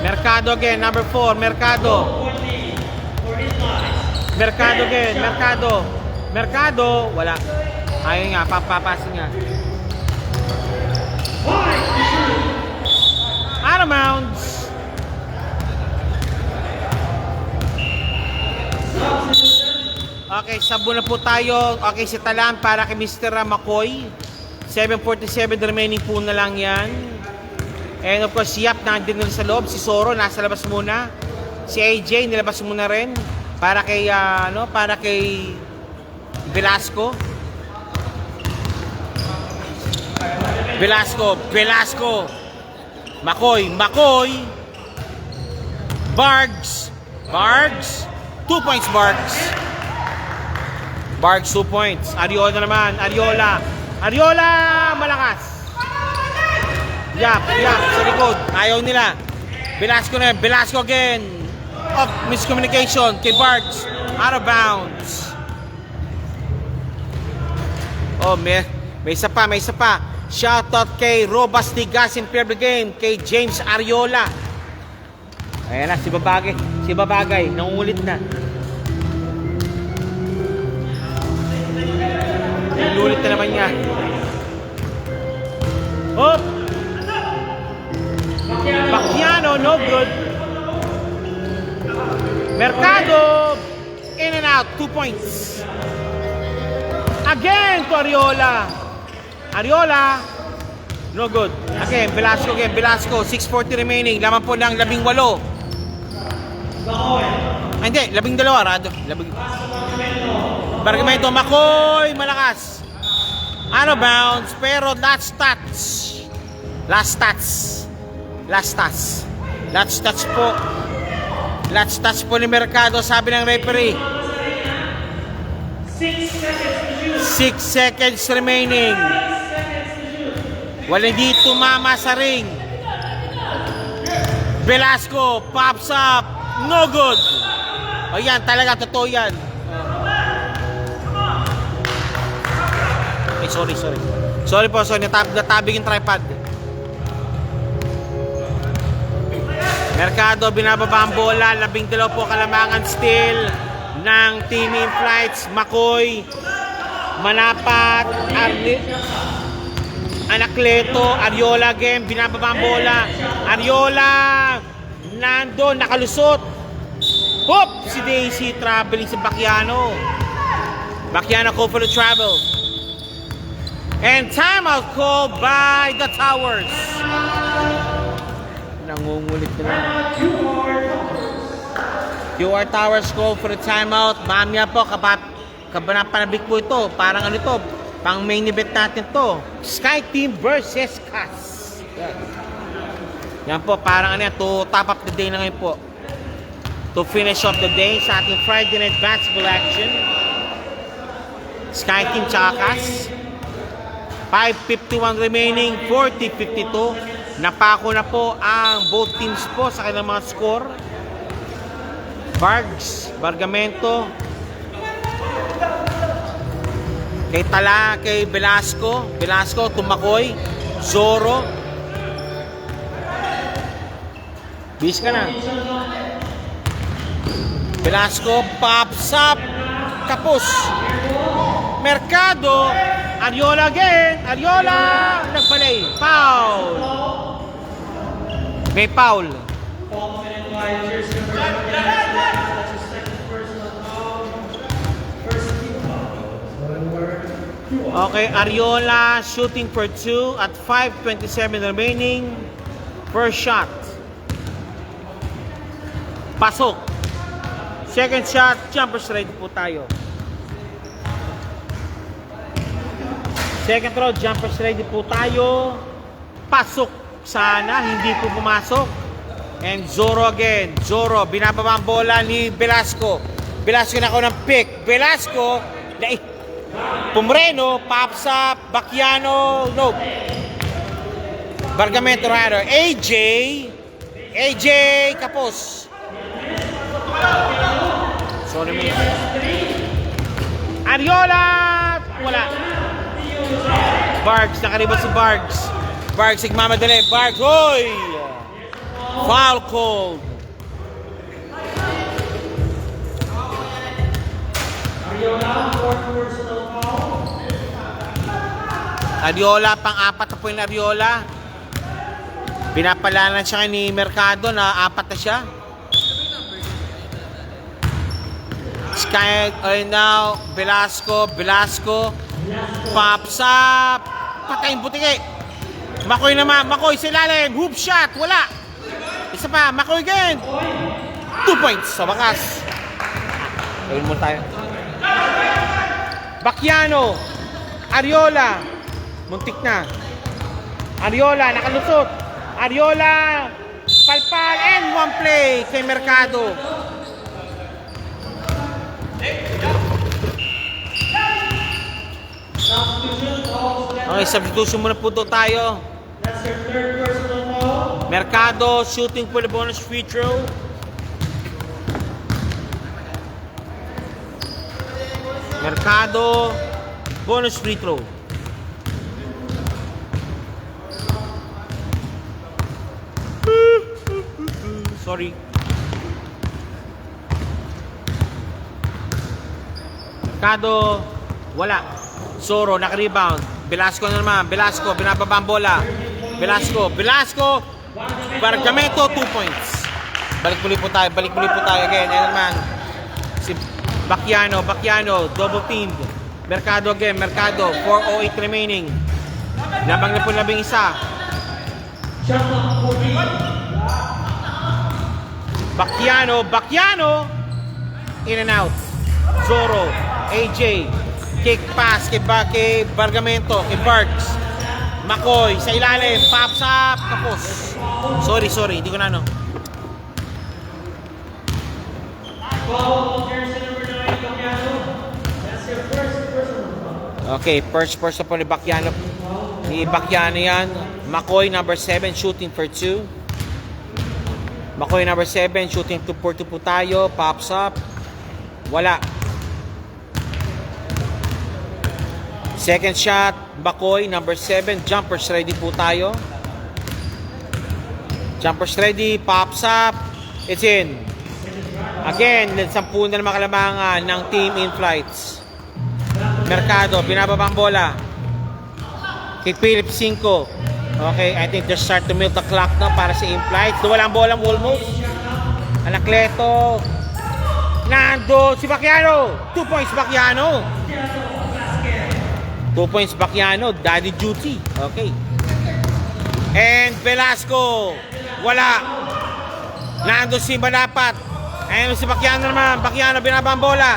Mercado again, number 4, Mercado. Mercado again, Mercado, wala. Ayun nga, papapasin nga. Out of bounds. Okay, sabo na po tayo. Okay, si Talan para kay Mr. Makoy. 7:47 remaining po na lang yan. And of course, si Yap nandun na sa loob. Si Soro nasa labas muna. Si AJ nilabas muna rin. Para kay, para kay Velasco. Makoy. Bargs. 2 points, Bargs 2 points. Ariola naman. Ariola, malakas. Yap, sa likod. Ayaw nila. Velasco again. Miscommunication kay Bargs. Out of bounds. Oh, may isa pa. Shoutout kay Robas Tigasing Play of the Game, kay James Ariola. Ayan na, si Babagay, nangungulit na. Nangungulit na naman niya. Hop! Bacchiano, no good. Mercado, in and out, 2 points. Again to Ariola, no good. Again, Velasco, 6:40 remaining. Laman po ng 18. Hindi, 12, Rado. Bargamento, Makoy, malakas. Out of bounds, pero last stats. Last touch po. Last touch po ni Mercado, sabi ng referee. 6 seconds to shoot. 6 seconds remaining. 5 seconds to shoot. Walang di tumama sa ring. Velasco pops up. No good. O yan, talaga, totoo yan. Eh, sorry. Sorry po, natabig yung tripod. Mercado, binababa ang bola. 12 po kalamangan still ng Team In Flights. McCoy, Manapat, Anacleto, Ariola again, binababa ang bola. Ariola, nandun, nakalusot. Hop! Si Daisy traveling sa Bacchiano. Bacchiano call for the travel. And timeout called by the Towers. Nangungulit na lang. QR Towers call for the timeout. Mamaya po, kabanapanabi po ito. Parang ano ito, pang main event natin to. Sky Team versus Cas. Yan po, parang ano yan, to top up the day na ngayon po. To finish off the day sa ating Friday Night Basketball action. Sky Team tsaka Cas. 5:51 remaining, 40-52. Napako na po ang both teams po sa kanilang mga score. Bargamento. Kay Velasco. Tumakoy. Zoro. Bis ka na. Velasco pops up. Kapos. Mercado. Ariola again. Ariola. Nagbalay. Foul. May foul. Okay, Ariola shooting for 2 at 5:27 remaining. First shot. Pasok. Second shot, jumper straight po tayo. Second throw, jumper straight po tayo. Pasok sana, hindi po pumasok. And Zoro again. Zoro, binababa ang bola ni Velasco. Velasco na ako ng pick. Velasco, Pumreno, pops up, Bacchiano, no. Bargamento rather. AJ, kapos. Sorry, me. Ariola, wala. Bargs, nakaribot si Bargs. Bargs, nagmamadali. Bargs, hoy! Foul called. Ariola, pang-apat na po yung Ariola. Pinapalanan siya ni Mercado na 4 na siya. Sky now, Velasco pops up. Patayin butiki. Makoy naman, Makoy sa ilalim. Hoop shot, wala. Isa pa, Makoy again. 2 points sa wakas. Gawin mo tayo. Bacchiano, Ariola, muntik na. Ariola, nakalusot. Ariola, palpal, and 1 play kay Mercado. Okay, substitution muna po tayo. That's your third personal foul. Mercado shooting for the bonus free throw. Mercado, bonus free throw. Sorry. Mercado, wala. Zoro, naka-rebound. Velasco na naman. Velasco, binababa ang bola. Velasco. Bargamento, 2 points. Balik muli po tayo again. Ayan naman. Si Bacchiano, double teamed. Mercado again, 4:08 remaining. Labang na po 11. Bacchiano. In and out. Zoro, AJ. Kick pass kay Bargamento, kay Barks. Makoy sa ilalim, pops up, kapos. Sorry, hindi ko na ano. Foul on jersey number 9, Bacchiano. That's your first personal foul. Okay, first person po ni Bacchiano. Ni Bacchiano yan. McCoy, number 7, shooting for 2. McCoy, number 7, shooting 2 for 2 po tayo. Pops up. Wala. Second shot, McCoy, number 7. Jumpers ready po tayo. Jumpers ready. Pops up. It's in. Again, 10 na naman kalamangan ng team in flights. Mercado, binababa ang bola. Kay Philip 5. Okay, I think they start to milk the clock na para sa in flights. Wala ang bola almost. Anacleto. Nando si Bacchiano. 2 points Bacchiano. 2 points Bacchiano. Daddy duty. Okay. And Velasco. Wala. Nando si Malapat. Ayun si Bacchiano naman. Bacchiano binaba ang bola.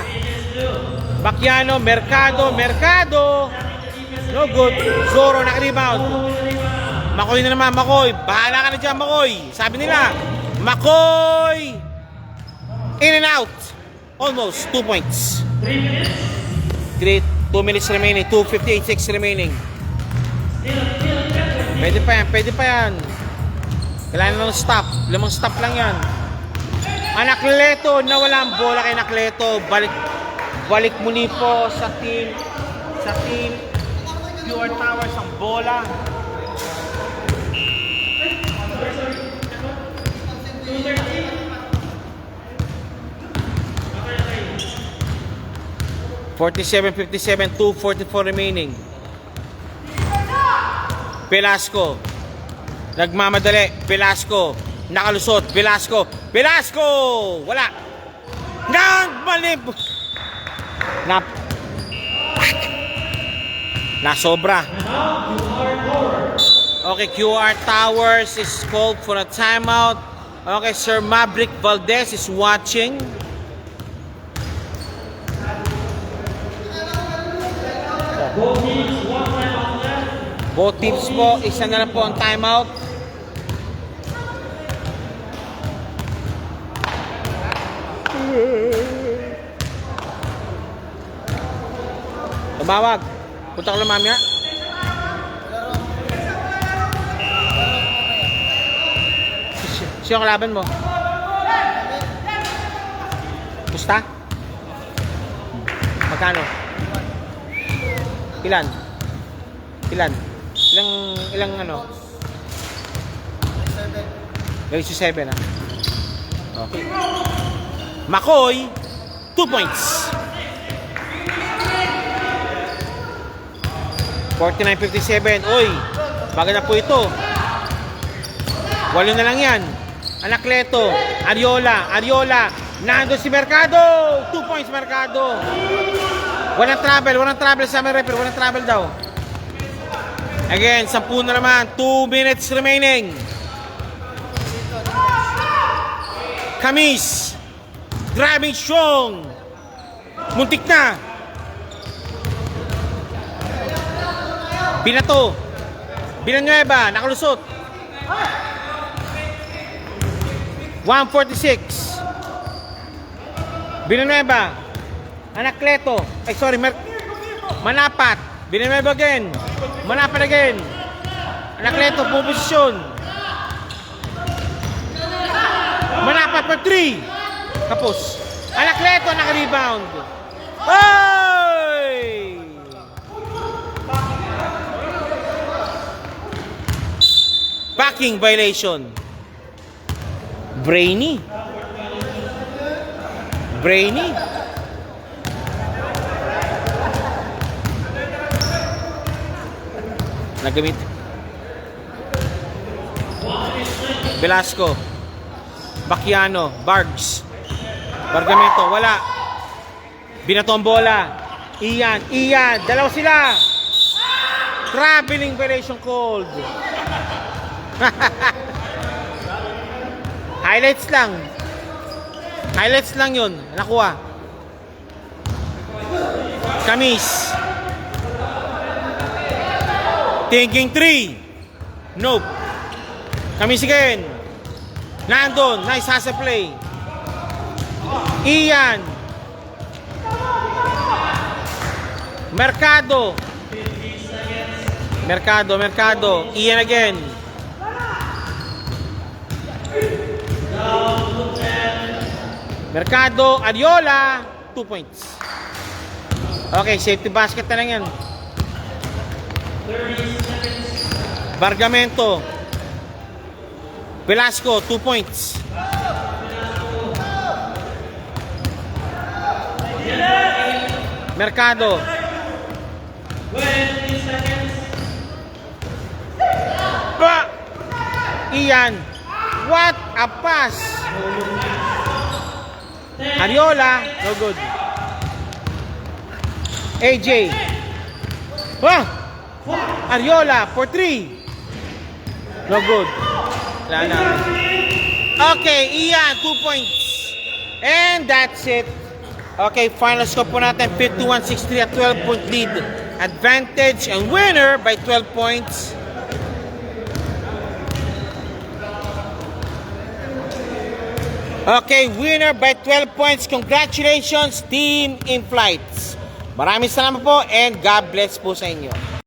Bacchiano, Mercado. No good. Zoro naka-rebound. McCoy na naman, McCoy. Bahala ka na dyan, McCoy. Sabi nila, McCoy. In and out. Almost 2 points. 2 minutes remaining. 2:58 remaining. Pwede pa yan. Kailangan ng stop. 5 stop lang yan. Anacleto, nawala ang bola kay Anacleto. Balik muli po sa team Pure Towers ang bola. (47-57), 2:44 remaining. Velasco nagmamadali. Velasco nakalusot. Velasco wala. Nagmalip. Nasobra. Okay, QR Towers is called for a timeout. Okay, Sir Maverick Valdez is watching. Both teams po, isa na lang po ang timeout. Tumawag. Punta ko lang mamaya. Sino ang kalaban mo? Gusta? Magkano? Ilan? Ilang ano? 7 ah. Okay. McCoy, 2 points. 49-57. Uy, baga na po ito. 8 na lang yan. Anacleto, Ariola. Nando si Mercado. 2 points Mercado. Walang travel sa amin referee. Walang travel daw. Again, 10 na naman. 2 minutes remaining. Camis. Driving strong. Muntik na. Binato. Villanueva. Nakalusot. 1:46. Villanueva. Anacleto. Manapat. Villanueva again. Manapat again. Anacleto, posisyon. Manapat pa 3. Kapos. Anacleto naka-rebound. Oy! Backing violation. Brainy. Nagamit. Velasco. Bacchiano. Bargamento. Wala. Binatong bola. Ian. Dalawa sila. Traveling violation called. Highlights lang yun. Nakuha. Camis. Thinking 3. Nope. Camis again. Nandun. Nice hustle play. Ian. Mercado. Mercado. Ian again. Mercado, Ariola, 2 points. Okay, safety basket na lang yan. Bargamento. Velasco, 2 points. Mercado. Ba! Ian. What a pass. Ariola, no good. AJ. Ah! Ariola for 3. No good. Wala na. Okay, Ian, 2 points. And that's it. Okay, final score po natin, 51-63 at 12-point lead. Advantage and winner by 12 points. Okay, winner by 12 points. Congratulations, Team In Flights. Maraming salamat po and God bless po sa inyo.